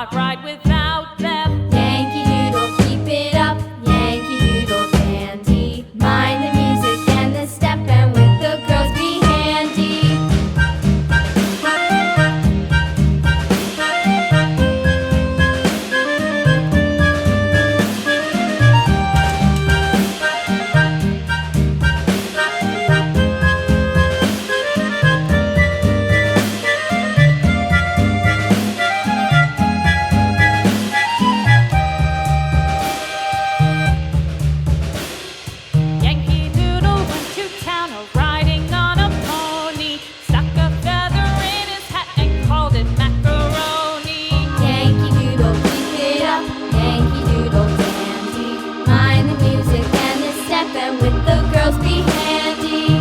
not ride without them. Yankee Doodle, keep it up, Yankee Doodle dandy. Mind the music and the step, and with the girls be handy. Yankee Doodle went to town riding on a pony. Stuck a feather in his hat and called it macaroni. Yankee Doodle, keep it up, Yankee Doodle dandy. Mind the music and the step, and with the girls be handy.